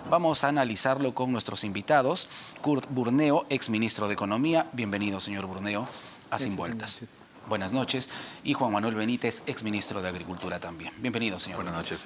Vamos a analizarlo con nuestros invitados. Kurt Burneo, exministro de Economía. Bienvenido, señor Burneo, a Sin Vueltas. Buenas noches. Y Juan Manuel Benítez, exministro de Agricultura también. Bienvenido, señor. Buenas noches.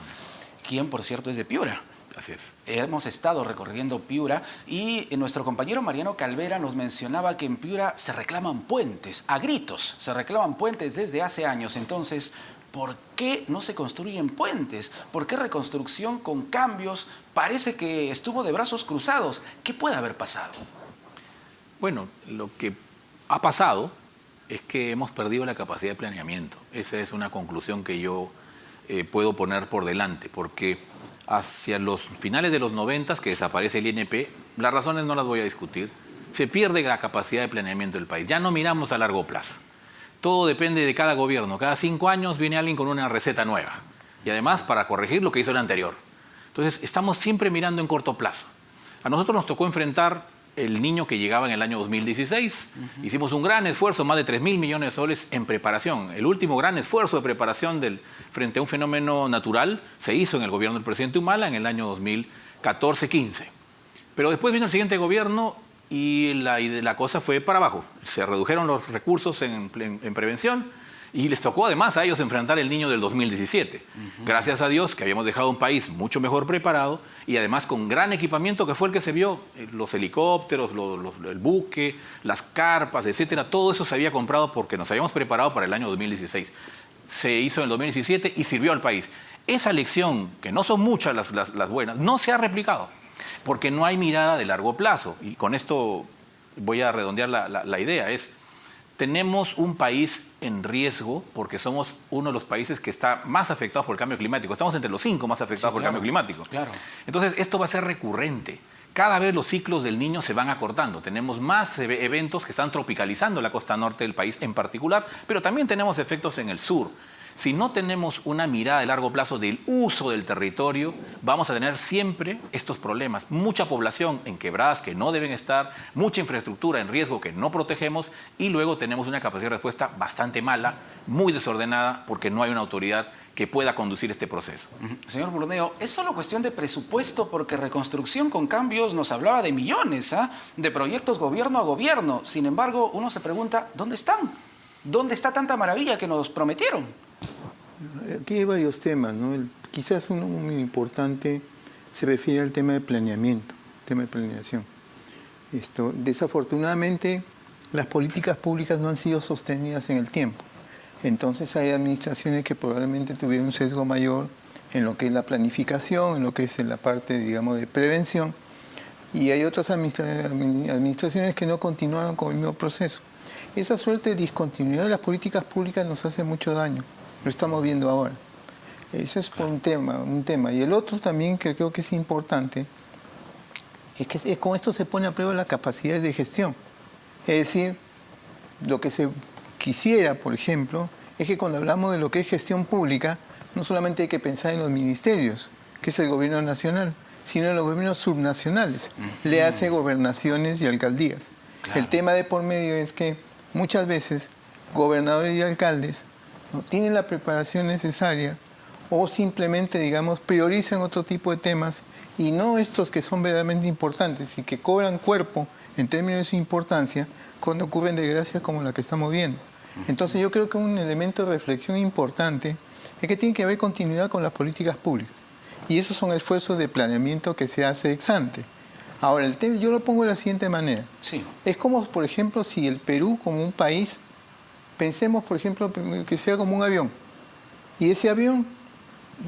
Quien, por cierto, es de Piura. Así es. Hemos estado recorriendo Piura y nuestro compañero Mariano Calvera nos mencionaba que en Piura se reclaman puentes, a gritos. Se reclaman puentes desde hace años. Entonces, ¿por qué no se construyen puentes? ¿Por qué reconstrucción con cambios? Parece que estuvo de brazos cruzados. ¿Qué puede haber pasado? Bueno, lo que ha pasado es que hemos perdido la capacidad de planeamiento. Esa es una conclusión que yo puedo poner por delante, porque hacia los finales de los 90, que desaparece el INP, las razones no las voy a discutir, se pierde la capacidad de planeamiento del país. Ya no miramos a largo plazo. Todo depende de cada gobierno. Cada 5 años viene alguien con una receta nueva. Y además para corregir lo que hizo el anterior. Entonces estamos siempre mirando en corto plazo. A nosotros nos tocó enfrentar el niño que llegaba en el año 2016. Hicimos un gran esfuerzo, más de 3.000 millones de soles en preparación. El último gran esfuerzo de preparación frente a un fenómeno natural se hizo en el gobierno del presidente Humala en el año 2014-15. Pero después vino el siguiente gobierno y la cosa fue para abajo. Se redujeron los recursos en prevención y les tocó además a ellos enfrentar el niño del 2017. Gracias a Dios que habíamos dejado un país mucho mejor preparado y además con gran equipamiento que fue el que se vio. Los helicópteros, el buque, las carpas, etcétera. Todo eso se había comprado porque nos habíamos preparado para el año 2016. Se hizo en el 2017 y sirvió al país. Esa lección, que no son muchas las buenas, no se ha replicado. Porque no hay mirada de largo plazo. Y con esto voy a redondear la idea. Tenemos un país en riesgo porque somos uno de los países que está más afectados por el cambio climático. Estamos entre los 5 más afectados por el cambio climático. Claro. Entonces, esto va a ser recurrente. Cada vez los ciclos del Niño se van acortando. Tenemos más eventos que están tropicalizando la costa norte del país en particular, pero también tenemos efectos en el sur. Si no tenemos una mirada de largo plazo del uso del territorio, vamos a tener siempre estos problemas. Mucha población en quebradas que no deben estar, mucha infraestructura en riesgo que no protegemos y luego tenemos una capacidad de respuesta bastante mala, muy desordenada, porque no hay una autoridad que pueda conducir este proceso. Señor Burneo, ¿es solo cuestión de presupuesto? Porque reconstrucción con cambios nos hablaba de millones, de proyectos gobierno a gobierno. Sin embargo, uno se pregunta, ¿dónde están? ¿Dónde está tanta maravilla que nos prometieron? Aquí hay varios temas, ¿no? Quizás uno muy importante se refiere al tema de planeamiento, tema de planeación. Desafortunadamente, las políticas públicas no han sido sostenidas en el tiempo. Entonces hay administraciones que probablemente tuvieron un sesgo mayor en lo que es la planificación, en lo que es en la parte, digamos, de prevención. Y hay otras administraciones que no continuaron con el mismo proceso. Esa suerte de discontinuidad de las políticas públicas nos hace mucho daño. Lo estamos viendo ahora. Eso es por un tema. Y el otro también que creo que es importante es que con esto se pone a prueba la capacidad de gestión. Es decir, lo que se quisiera, por ejemplo, es que cuando hablamos de lo que es gestión pública, no solamente hay que pensar en los ministerios, que es el gobierno nacional, sino en los gobiernos subnacionales, le hace gobernaciones y alcaldías. Claro. El tema de por medio es que muchas veces gobernadores y alcaldes no tienen la preparación necesaria o simplemente, digamos, priorizan otro tipo de temas y no estos que son verdaderamente importantes y que cobran cuerpo en términos de su importancia cuando ocurren desgracias como la que estamos viendo. Entonces yo creo que un elemento de reflexión importante es que tiene que haber continuidad con las políticas públicas y esos son esfuerzos de planeamiento que se hace ex ante. Ahora, el tema yo lo pongo de la siguiente manera. Sí. Es como, por ejemplo, si el Perú como un país, pensemos, por ejemplo, que sea como un avión. Y ese avión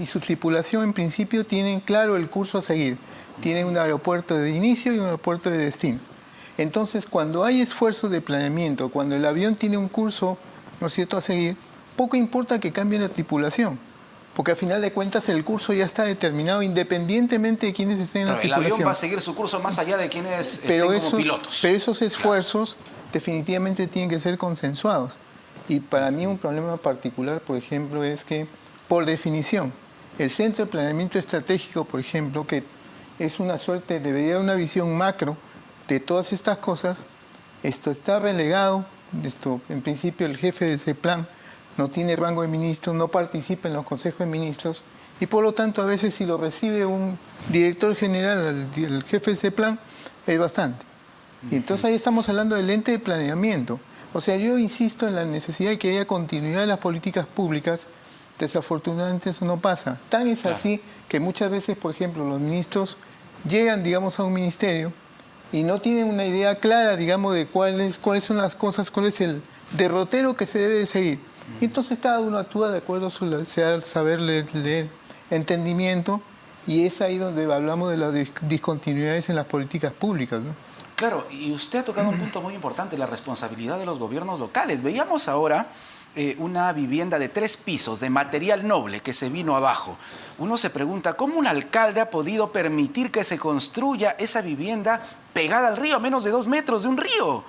y su tripulación, en principio, tienen claro el curso a seguir. Tienen un aeropuerto de inicio y un aeropuerto de destino. Entonces, cuando hay esfuerzos de planeamiento, cuando el avión tiene un curso, ¿no es cierto?, a seguir, poco importa que cambie la tripulación. Porque al final de cuentas el curso ya está determinado independientemente de quiénes estén en la tripulación. El avión va a seguir su curso más allá de quienes estén como pilotos. Pero esos esfuerzos definitivamente tienen que ser consensuados. Y para mí un problema particular, por ejemplo, es que, por definición, el Centro de Planeamiento Estratégico, por ejemplo, que es una suerte, debería dar una visión macro de todas estas cosas, esto está relegado, en principio el jefe de ese plan no tiene rango de ministro, no participa en los consejos de ministros Y por lo tanto, a veces si lo recibe un director general, el jefe de ese plan, es bastante. Y entonces ahí estamos hablando del ente de planeamiento. O sea, yo insisto en la necesidad de que haya continuidad en las políticas públicas. Desafortunadamente eso no pasa. Tan es así que muchas veces, por ejemplo, los ministros llegan, digamos, a un ministerio y no tienen una idea clara, digamos, de cuáles son las cosas, cuál es el derrotero que se debe de seguir. Y entonces cada uno actúa de acuerdo a su saber leer, entendimiento, y es ahí donde hablamos de las discontinuidades en las políticas públicas, ¿no? Claro, y usted ha tocado un punto muy importante, la responsabilidad de los gobiernos locales. Veíamos ahora una vivienda de 3 pisos de material noble que se vino abajo. Uno se pregunta, ¿cómo un alcalde ha podido permitir que se construya esa vivienda pegada al río, a menos de 2 metros de un río?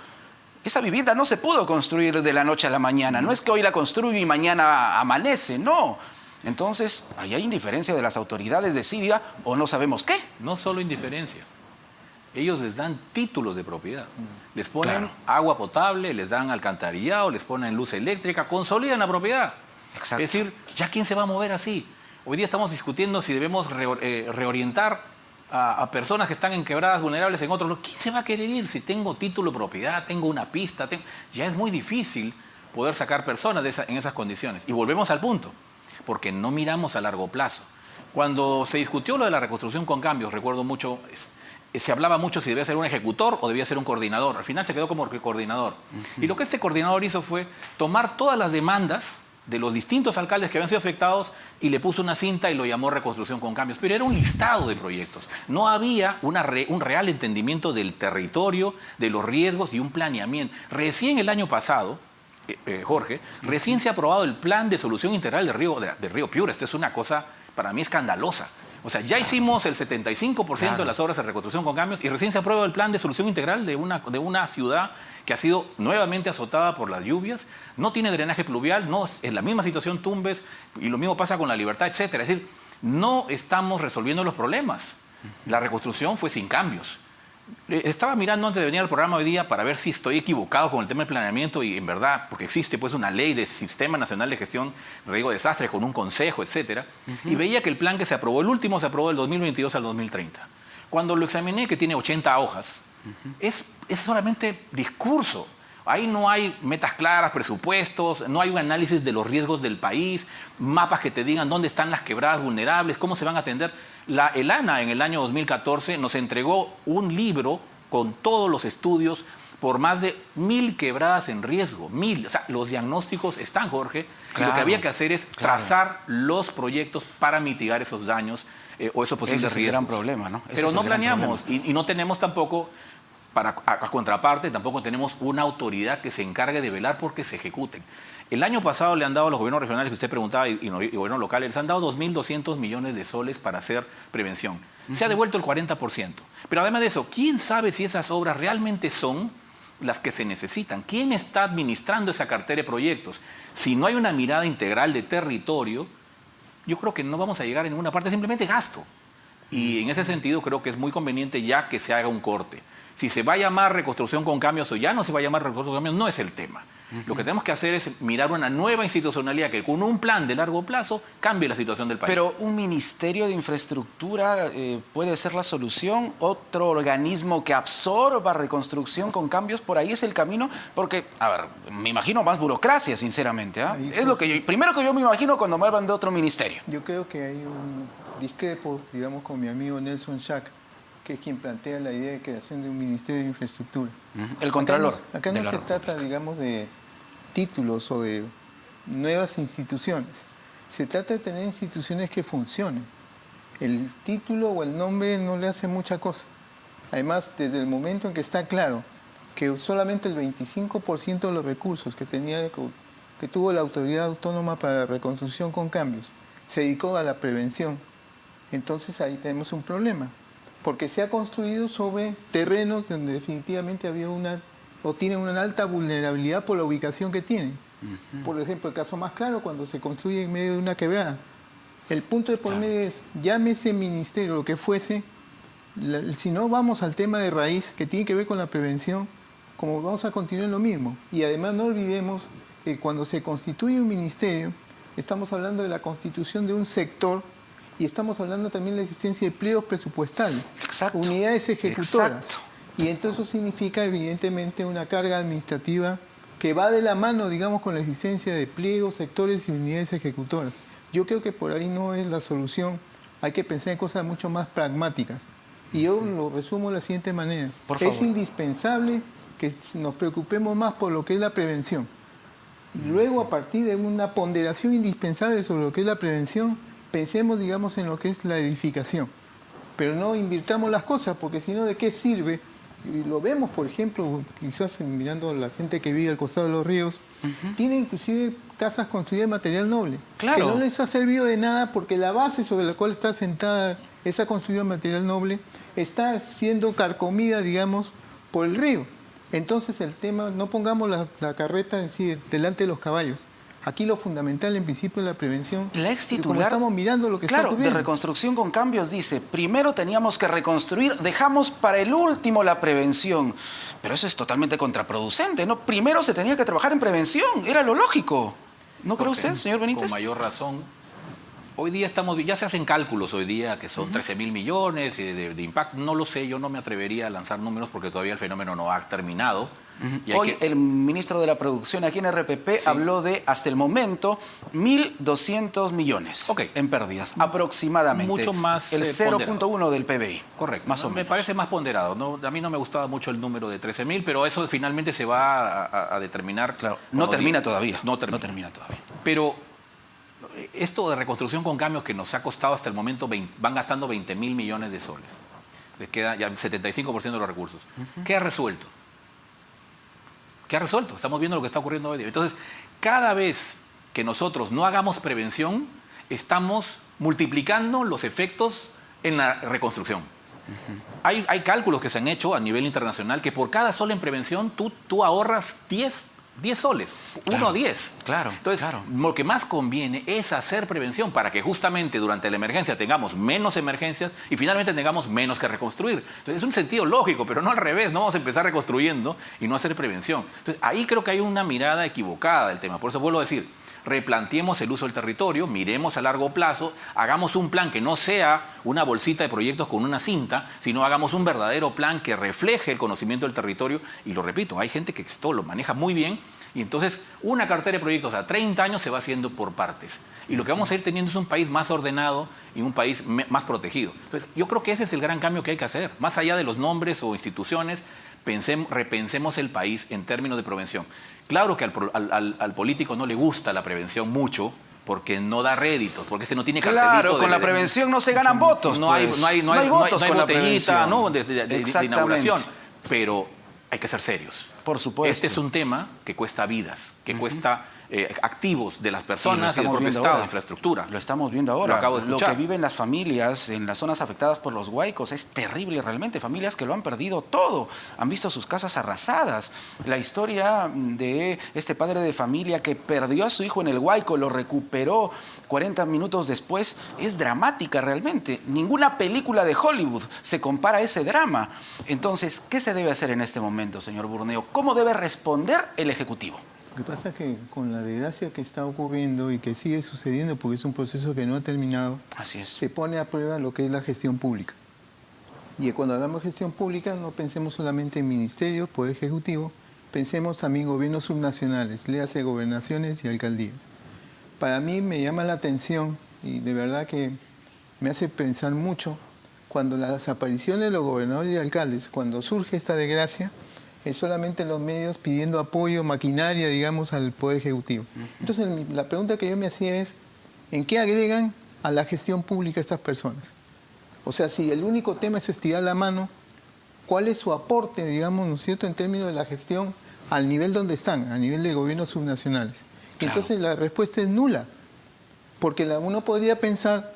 Esa vivienda no se pudo construir de la noche a la mañana. No es que hoy la construyo y mañana amanece, no. Entonces, ahí hay indiferencia de las autoridades de Sidia o no sabemos qué. No solo indiferencia. Ellos les dan títulos de propiedad. Les ponen agua potable, les dan alcantarillado, les ponen luz eléctrica, consolidan la propiedad. Exacto. Es decir, ¿ya quién se va a mover así? Hoy día estamos discutiendo si debemos reorientar a personas que están en quebradas vulnerables en otros lugares. ¿Quién se va a querer ir si tengo título de propiedad, tengo una pista? Ya es muy difícil poder sacar personas en esas condiciones. Y volvemos al punto, porque no miramos a largo plazo. Cuando se discutió lo de la reconstrucción con cambios, recuerdo mucho, se hablaba mucho si debía ser un ejecutor o debía ser un coordinador. Al final se quedó como coordinador. Y lo que este coordinador hizo fue tomar todas las demandas de los distintos alcaldes que habían sido afectados y le puso una cinta y lo llamó reconstrucción con cambios. Pero era un listado de proyectos. No había un real entendimiento del territorio, de los riesgos y un planeamiento. Recién el año pasado, Jorge, recién se ha aprobado el plan de solución integral del río Piura. Esto es una cosa para mí escandalosa. O sea, ya hicimos el 75% de las obras de reconstrucción con cambios y recién se aprueba el plan de solución integral de una ciudad que ha sido nuevamente azotada por las lluvias, no tiene drenaje pluvial, no es la misma situación Tumbes, y lo mismo pasa con La Libertad, etcétera. Es decir, no estamos resolviendo los problemas. La reconstrucción fue sin cambios. Estaba mirando antes de venir al programa hoy día para ver si estoy equivocado con el tema del planeamiento y en verdad, porque existe pues una ley de Sistema Nacional de Gestión de Riesgo de Desastres con un consejo, etcétera, y veía que el plan que se aprobó, el último se aprobó del 2022 al 2030. Cuando lo examiné, que tiene 80 hojas, es solamente discurso. Ahí no hay metas claras, presupuestos, no hay un análisis de los riesgos del país, mapas que te digan dónde están las quebradas vulnerables, cómo se van a atender. La ELANA en el año 2014 nos entregó un libro con todos los estudios por más de 1000 quebradas en riesgo. 1000. O sea, los diagnósticos están, Jorge. Claro, lo que había que hacer es trazar los proyectos para mitigar esos daños o esos posibles riesgos. Ese es el gran problema, ¿no? Pero no planeamos y no tenemos tampoco... a contraparte, tampoco tenemos una autoridad que se encargue de velar porque se ejecuten. El año pasado le han dado a los gobiernos regionales, que usted preguntaba, y gobiernos locales, les han dado 2.200 millones de soles para hacer prevención. Se ha devuelto el 40%. Pero además de eso, ¿quién sabe si esas obras realmente son las que se necesitan? ¿Quién está administrando esa cartera de proyectos? Si no hay una mirada integral de territorio, yo creo que no vamos a llegar a ninguna parte, simplemente gasto. Y en ese sentido creo que es muy conveniente ya que se haga un corte. Si se va a llamar reconstrucción con cambios o ya no se va a llamar reconstrucción con cambios, no es el tema. Lo que tenemos que hacer es mirar una nueva institucionalidad que con un plan de largo plazo cambie la situación del país. Pero un ministerio de infraestructura puede ser la solución, otro organismo que absorba reconstrucción con cambios, por ahí es el camino, porque, a ver, me imagino más burocracia, sinceramente. Es lo que primero que yo me imagino cuando me hablan de otro ministerio. Yo creo que hay un discrepo, digamos, con mi amigo Nelson Schack, que es quien plantea la idea de creación de un Ministerio de Infraestructura. El Contralor. Acá no se trata, digamos, de títulos o de nuevas instituciones. Se trata de tener instituciones que funcionen. El título o el nombre no le hace mucha cosa. Además, desde el momento en que está claro que solamente el 25% de los recursos que tuvo la Autoridad Autónoma para la Reconstrucción con Cambios se dedicó a la prevención, entonces ahí tenemos un problema. Porque se ha construido sobre terrenos donde definitivamente había tienen una alta vulnerabilidad por la ubicación que tienen. Por ejemplo, el caso más claro, cuando se construye en medio de una quebrada. El punto de por medio es, llámese ministerio, lo que fuese, si no vamos al tema de raíz, que tiene que ver con la prevención, como vamos a continuar en lo mismo. Y además no olvidemos que cuando se constituye un ministerio, estamos hablando de la constitución de un sector Y estamos hablando también de la existencia de pliegos presupuestales, Exacto. unidades ejecutoras. Exacto. Y entonces eso significa evidentemente una carga administrativa que va de la mano, digamos, con la existencia de pliegos, sectores y unidades ejecutoras. Yo creo que por ahí no es la solución. Hay que pensar en cosas mucho más pragmáticas. Y yo lo resumo de la siguiente manera. Por favor. Es indispensable que nos preocupemos más por lo que es la prevención. Luego, a partir de una ponderación indispensable sobre lo que es la prevención, pensemos, digamos, en lo que es la edificación. Pero no invirtamos las cosas, porque si no, ¿de qué sirve? Y lo vemos, por ejemplo, quizás mirando a la gente que vive al costado de los ríos, tiene inclusive casas construidas de material noble, Claro. que no les ha servido de nada porque la base sobre la cual está sentada esa construida de material noble está siendo carcomida, digamos, por el río. Entonces el tema, no pongamos la carreta en sí delante de los caballos. Aquí lo fundamental en principio es la prevención. La ex Y como titular, estamos mirando lo que está claro, de ocurriendo. Reconstrucción con Cambios dice, primero teníamos que reconstruir, dejamos para el último la prevención. Pero eso es totalmente contraproducente, ¿no? Primero se tenía que trabajar en prevención, era lo lógico. ¿No cree usted, señor Benítez? Con mayor razón. Hoy día ya se hacen cálculos hoy día que son 13.000 millones de impacto. No lo sé, yo no me atrevería a lanzar números porque todavía el fenómeno no ha terminado. Y hay Hoy el ministro de la Producción aquí en RPP habló de, hasta el momento, 1.200 millones en pérdidas, aproximadamente. Mucho más el ponderado. 0.1 del PBI. Correcto. Más o Me menos. parece más ponderado. ¿No? A mí no me gustaba mucho el número de 13.000, pero eso finalmente se va a determinar. Claro, no cuando termina diga. todavía. No termina todavía. Pero esto de Reconstrucción con Cambios que nos ha costado hasta el momento, van gastando 20.000 millones de soles. Les queda ya el 75% de los recursos. ¿Qué ha resuelto? ¿Qué ha resuelto? Estamos viendo lo que está ocurriendo hoy día. Entonces, cada vez que nosotros no hagamos prevención, estamos multiplicando los efectos en la reconstrucción. Hay cálculos que se han hecho a nivel internacional que por cada sol en prevención tú ahorras 10 soles, Claro, 1 a 10. claro, Entonces, claro. lo que más conviene es hacer prevención para que justamente durante la emergencia tengamos menos emergencias y finalmente tengamos menos que reconstruir. Entonces, es un sentido lógico, pero no al revés, no vamos a empezar reconstruyendo y no hacer prevención. Entonces, ahí creo que hay una mirada equivocada del tema. Por eso vuelvo a decir, replanteemos el uso del territorio, miremos a largo plazo, hagamos un plan que no sea una bolsita de proyectos con una cinta, sino hagamos un verdadero plan que refleje el conocimiento del territorio. Y lo repito, hay gente que esto lo maneja muy bien y entonces una cartera de proyectos a 30 años se va haciendo por partes. Y lo que vamos a ir teniendo es un país más ordenado y un país más protegido. Entonces, yo creo que ese es el gran cambio que hay que hacer. Más allá de los nombres o instituciones, repensemos el país en términos de prevención. Claro que al político no le gusta la prevención mucho porque no da réditos, porque no tiene cartelito. Claro, con la prevención no se ganan votos. No hay votos con la botellita, prevención. ¿no? de Exactamente. inauguración. Pero hay que ser serios. Por supuesto. Este es un tema que cuesta vidas, que cuesta activos de las Sí, personas y del propio Estado, de infraestructura. Lo estamos viendo ahora. Lo acabo de escuchar. que viven las familias en las zonas afectadas por los huaicos es terrible realmente. Familias que lo han perdido todo, han visto sus casas arrasadas. La historia de este padre de familia que perdió a su hijo en el huaico, lo recuperó 40 minutos después, es dramática realmente. Ninguna película de Hollywood se compara a ese drama. Entonces, ¿qué se debe hacer en este momento, señor Burneo? ¿Cómo debe responder el Ejecutivo? Lo que pasa es que con la desgracia que está ocurriendo y que sigue sucediendo, porque es un proceso que no ha terminado, Así es. se pone a prueba lo que es la gestión pública. Y cuando hablamos de gestión pública, no pensemos solamente en ministerios, poder ejecutivo, pensemos también en gobiernos subnacionales, léase gobernaciones y alcaldías. Para mí me llama la atención y de verdad que me hace pensar mucho cuando las apariciones de los gobernadores y alcaldes, cuando surge esta desgracia, es solamente los medios pidiendo apoyo, maquinaria, digamos, al Poder Ejecutivo. Entonces, la pregunta que yo me hacía es, ¿en qué agregan a la gestión pública estas personas? O sea, si el único tema es estirar la mano, ¿cuál es su aporte, digamos, ¿no es cierto?, en términos de la gestión al nivel donde están, a nivel de gobiernos subnacionales? Claro. Entonces, la respuesta es nula, porque uno podría pensar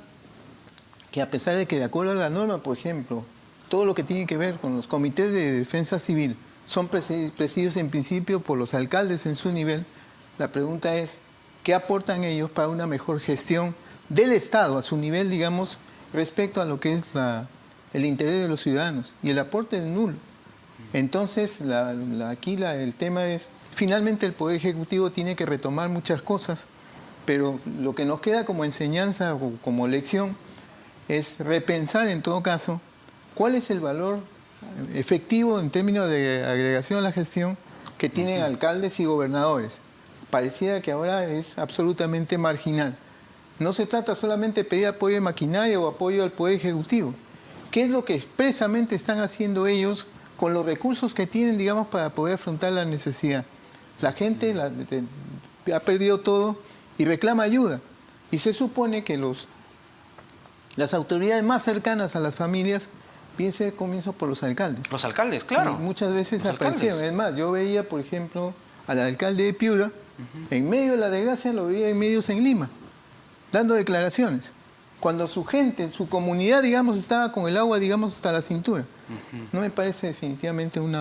que a pesar de que de acuerdo a la norma, por ejemplo, todo lo que tiene que ver con los comités de defensa civil, son presididos en principio por los alcaldes en su nivel. La pregunta es, ¿qué aportan ellos para una mejor gestión del Estado a su nivel, digamos, respecto a lo que es el interés de los ciudadanos? Y el aporte es nulo. Entonces, aquí el tema es, finalmente el Poder Ejecutivo tiene que retomar muchas cosas, pero lo que nos queda como enseñanza o como lección es repensar en todo caso cuál es el valor efectivo en términos de agregación a la gestión que tienen alcaldes y gobernadores. Pareciera que ahora es absolutamente marginal. No se trata solamente de pedir apoyo de maquinaria o apoyo al Poder Ejecutivo. ¿Qué es lo que expresamente están haciendo ellos con los recursos que tienen, digamos, para poder afrontar la necesidad? La gente ha perdido todo y reclama ayuda. Y se supone que las autoridades más cercanas a las familias, piense, comienzo por los alcaldes. Los alcaldes, claro. Y muchas veces Los aparecieron. alcaldes. Es más, yo veía, por ejemplo, al alcalde de Piura, en medio de la desgracia, lo veía en medios en Lima, dando declaraciones. Cuando su gente, su comunidad, digamos, estaba con el agua, digamos, hasta la cintura. No me parece definitivamente un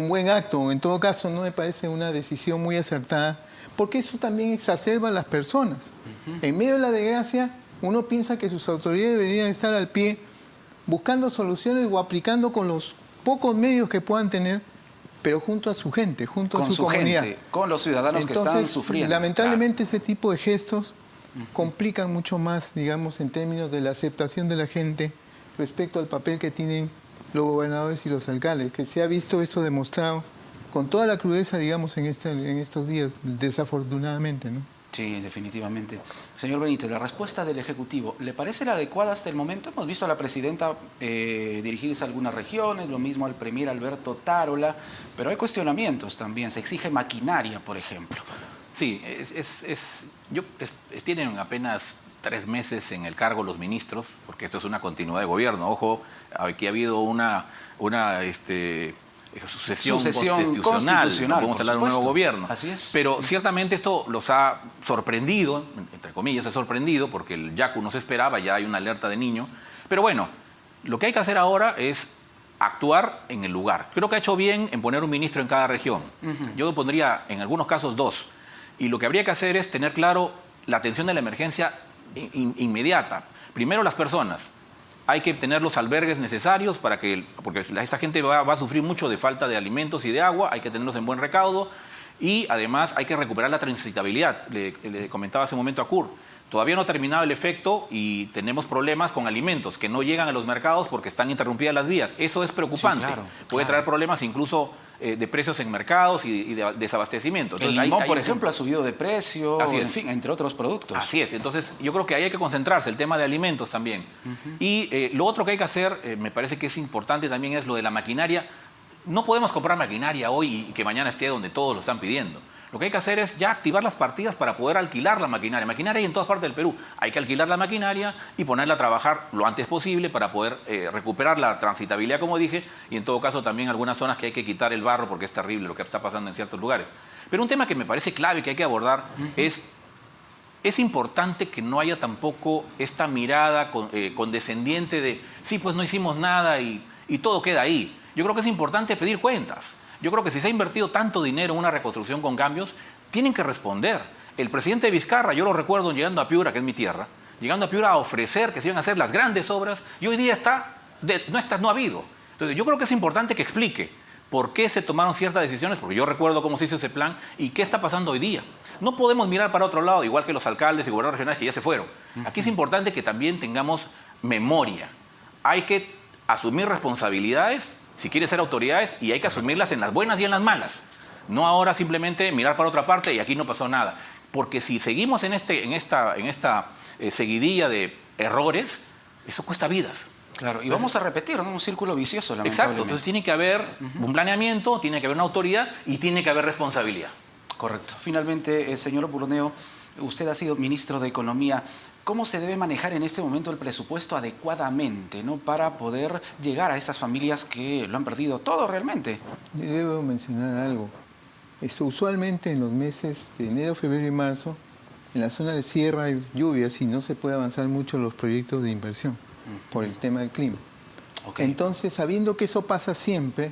buen acto, o en todo caso no me parece una decisión muy acertada, porque eso también exacerba a las personas. En medio de la desgracia, uno piensa que sus autoridades deberían estar al pie buscando soluciones o aplicando con los pocos medios que puedan tener, pero junto a su gente, junto a su comunidad. Gente, con los ciudadanos que están sufriendo. Lamentablemente ese tipo de gestos complican mucho más, digamos, en términos de la aceptación de la gente respecto al papel que tienen los gobernadores y los alcaldes, que se ha visto eso demostrado con toda la crudeza, digamos, en estos días, desafortunadamente, ¿no? Sí, definitivamente. Señor Benítez, la respuesta del Ejecutivo, ¿le parece la adecuada hasta el momento? Hemos visto a la presidenta dirigirse a algunas regiones, lo mismo al premier Alberto Tarola, pero hay cuestionamientos también, se exige maquinaria, por ejemplo. Sí, tienen apenas 3 meses en el cargo los ministros, porque esto es una continuidad de gobierno. Ojo, aquí ha habido una sucesión constitucional. Vamos a hablar de un nuevo gobierno. Así es. Pero ciertamente esto los ha sorprendido, entre comillas, ha sorprendido, porque el Yacu no se esperaba, ya hay una alerta de niño. Pero bueno, lo que hay que hacer ahora es actuar en el lugar. Creo que ha hecho bien en poner un ministro en cada región. Yo pondría, en algunos casos, 2. Y lo que habría que hacer es tener claro la atención de la emergencia inmediata. Primero, las personas. Hay que tener los albergues necesarios porque esta gente va a sufrir mucho de falta de alimentos y de agua. Hay que tenerlos en buen recaudo. Y además hay que recuperar la transitabilidad. Le comentaba hace un momento a Kurt. Todavía no ha terminado el efecto y tenemos problemas con alimentos que no llegan a los mercados porque están interrumpidas las vías. Eso es preocupante. Sí, puede traer problemas incluso de precios en mercados y de desabastecimiento. Entonces, el limón, por ejemplo, ha subido de precio, en fin, entre otros productos. Así es. Entonces, yo creo que ahí hay que concentrarse, el tema de alimentos también. Y lo otro que hay que hacer, me parece que es importante también, es lo de la maquinaria. No podemos comprar maquinaria hoy y que mañana esté donde todos lo están pidiendo. Lo que hay que hacer es ya activar las partidas para poder alquilar la maquinaria. Maquinaria hay en todas partes del Perú. Hay que alquilar la maquinaria y ponerla a trabajar lo antes posible para poder recuperar la transitabilidad, como dije, y en todo caso también algunas zonas que hay que quitar el barro porque es terrible lo que está pasando en ciertos lugares. Pero un tema que me parece clave que hay que abordar es importante que no haya tampoco esta mirada condescendiente de sí, pues no hicimos nada y todo queda ahí. Yo creo que es importante pedir cuentas. Yo creo que si se ha invertido tanto dinero en una reconstrucción con cambios, tienen que responder. El presidente Vizcarra, yo lo recuerdo llegando a Piura, que es mi tierra, llegando a Piura a ofrecer que se iban a hacer las grandes obras, y hoy día no ha habido. Entonces, yo creo que es importante que explique por qué se tomaron ciertas decisiones, porque yo recuerdo cómo se hizo ese plan y qué está pasando hoy día. No podemos mirar para otro lado, igual que los alcaldes y gobernadores regionales que ya se fueron. Aquí es importante que también tengamos memoria. Hay que asumir responsabilidades, si quiere ser autoridades, y hay que asumirlas en las buenas y en las malas. No ahora simplemente mirar para otra parte y aquí no pasó nada. Porque si seguimos en esta seguidilla de errores, eso cuesta vidas. Claro, y vamos a repetir, ¿no? Un círculo vicioso, lamentablemente. Exacto, entonces tiene que haber un planeamiento, tiene que haber una autoridad y tiene que haber responsabilidad. Correcto. Finalmente, señor Purneo, usted ha sido ministro de Economía. ¿Cómo se debe manejar en este momento el presupuesto adecuadamente, ¿no? Para poder llegar a esas familias que lo han perdido todo realmente? Yo debo mencionar algo. Usualmente en los meses de enero, febrero y marzo, en la zona de sierra hay lluvias y no se puede avanzar mucho los proyectos de inversión por el tema del clima. Entonces, sabiendo que eso pasa siempre,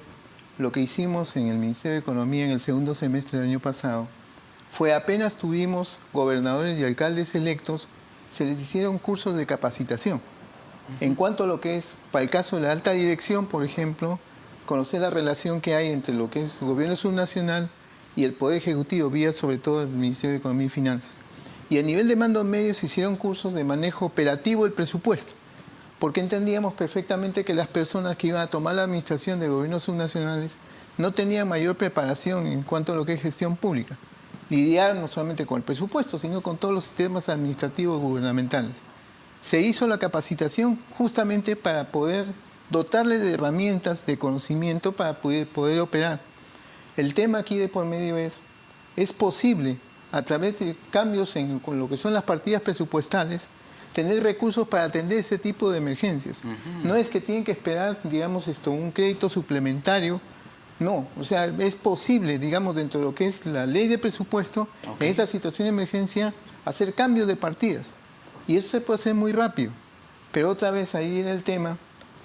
lo que hicimos en el Ministerio de Economía en el segundo semestre del año pasado fue apenas tuvimos gobernadores y alcaldes electos, se les hicieron cursos de capacitación. En cuanto a lo que es, para el caso de la alta dirección, por ejemplo, conocer la relación que hay entre lo que es el gobierno subnacional y el Poder Ejecutivo, vía sobre todo el Ministerio de Economía y Finanzas. Y a nivel de mandos medios se hicieron cursos de manejo operativo del presupuesto. porque entendíamos perfectamente que las personas que iban a tomar la administración de gobiernos subnacionales no tenían mayor preparación en cuanto a lo que es gestión pública. Lidiar no solamente con el presupuesto, sino con todos los sistemas administrativos gubernamentales. Se hizo la capacitación justamente para poder dotarles de herramientas, de conocimiento para poder operar. El tema aquí de por medio es posible, a través de cambios con lo que son las partidas presupuestales, tener recursos para atender este tipo de emergencias. No es que tienen que esperar, digamos, un crédito suplementario. No, o sea, es posible, digamos, dentro de lo que es la ley de presupuesto, en esta situación de emergencia, hacer cambios de partidas. Y eso se puede hacer muy rápido. Pero otra vez ahí viene el tema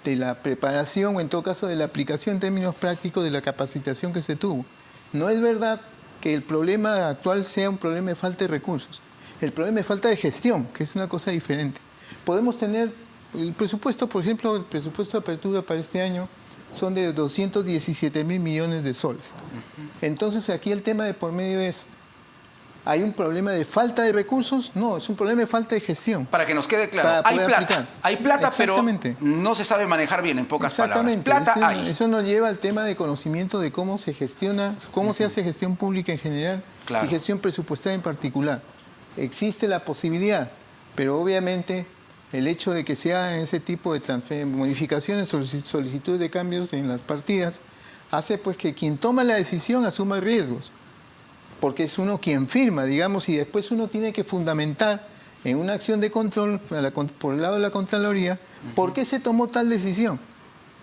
de la preparación, o en todo caso de la aplicación en términos prácticos de la capacitación que se tuvo. No es verdad que el problema actual sea un problema de falta de recursos. El problema es falta de gestión, que es una cosa diferente. Podemos tener el presupuesto, por ejemplo, el presupuesto de apertura para este año son de 217.000 millones de soles. Entonces aquí el tema de por medio es, ¿hay un problema de falta de recursos? No, es un problema de falta de gestión. Para que nos quede claro, hay plata, pero no se sabe manejar bien, en pocas palabras. Plata hay. Eso nos lleva al tema de conocimiento de cómo se gestiona, cómo se hace gestión pública en general y gestión presupuestaria en particular. Existe la posibilidad, pero obviamente el hecho de que se hagan ese tipo de modificaciones, solicitudes de cambios en las partidas, hace pues que quien toma la decisión asuma riesgos, porque es uno quien firma, digamos, y después uno tiene que fundamentar en una acción de control por el lado de la Contraloría por qué se tomó tal decisión.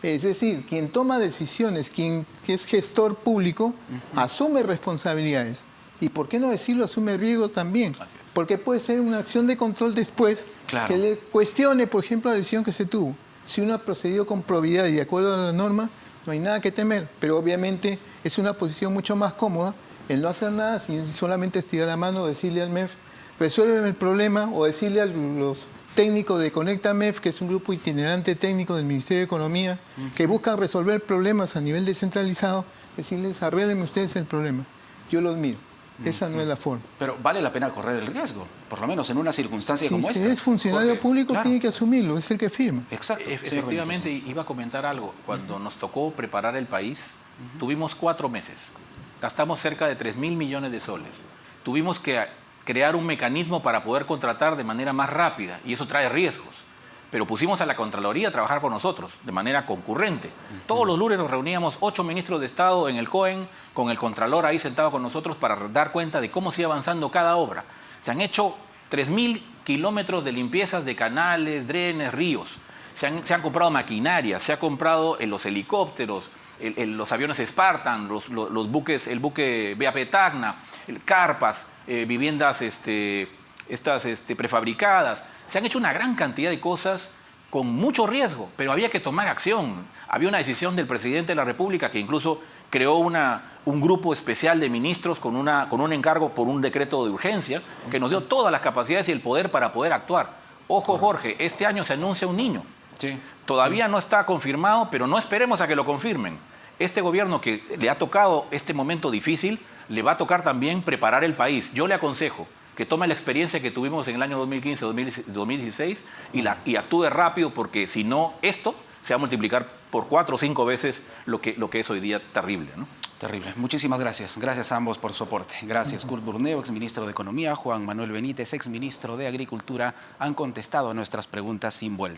Es decir, quien toma decisiones, quien es gestor público, asume responsabilidades. Y por qué no decirlo, asume riesgos también. Porque puede ser una acción de control después que le cuestione, por ejemplo, la decisión que se tuvo. Si uno ha procedido con probidad y de acuerdo a la norma, no hay nada que temer. Pero obviamente es una posición mucho más cómoda el no hacer nada, sino solamente estirar la mano, decirle al MEF, resuelven el problema, o decirle a los técnicos de Conecta MEF, que es un grupo itinerante técnico del Ministerio de Economía, que buscan resolver problemas a nivel descentralizado, decirles, arréglenme ustedes el problema. Yo los miro. Esa no es la forma. Pero vale la pena correr el riesgo, por lo menos en una circunstancia como esta. Si es funcionario público, tiene que asumirlo, es el que firma. Exacto. Efectivamente, iba a comentar algo. Cuando nos tocó preparar el país, tuvimos 4 meses. Gastamos cerca de 3.000 millones de soles. Tuvimos que crear un mecanismo para poder contratar de manera más rápida, y eso trae riesgos. Pero pusimos a la Contraloría a trabajar con nosotros de manera concurrente. Todos los lunes nos reuníamos 8 ministros de Estado en el COEN, con el Contralor ahí sentado con nosotros para dar cuenta de cómo se iba avanzando cada obra. Se han hecho 3.000 kilómetros de limpiezas de canales, drenes, ríos. Se han comprado maquinaria, se ha comprado los helicópteros, los aviones Spartan, los buques, el buque BAP Tacna, carpas, viviendas prefabricadas. Se han hecho una gran cantidad de cosas con mucho riesgo, pero había que tomar acción. Había una decisión del presidente de la República que incluso creó un grupo especial de ministros con un encargo por un decreto de urgencia que nos dio todas las capacidades y el poder para poder actuar. Ojo, Jorge, este año se anuncia un niño. Todavía no está confirmado, pero no esperemos a que lo confirmen. Este gobierno que le ha tocado este momento difícil, le va a tocar también preparar el país. Yo le aconsejo que tome la experiencia que tuvimos en el año 2015-2016 y actúe rápido, porque si no, esto se va a multiplicar por 4 o 5 veces lo que es hoy día terrible, ¿no? Terrible. Muchísimas gracias. Gracias a ambos por su aporte. Gracias. Kurt Burneo, exministro de Economía, Juan Manuel Benítez, exministro de Agricultura, han contestado a nuestras preguntas sin vuelta.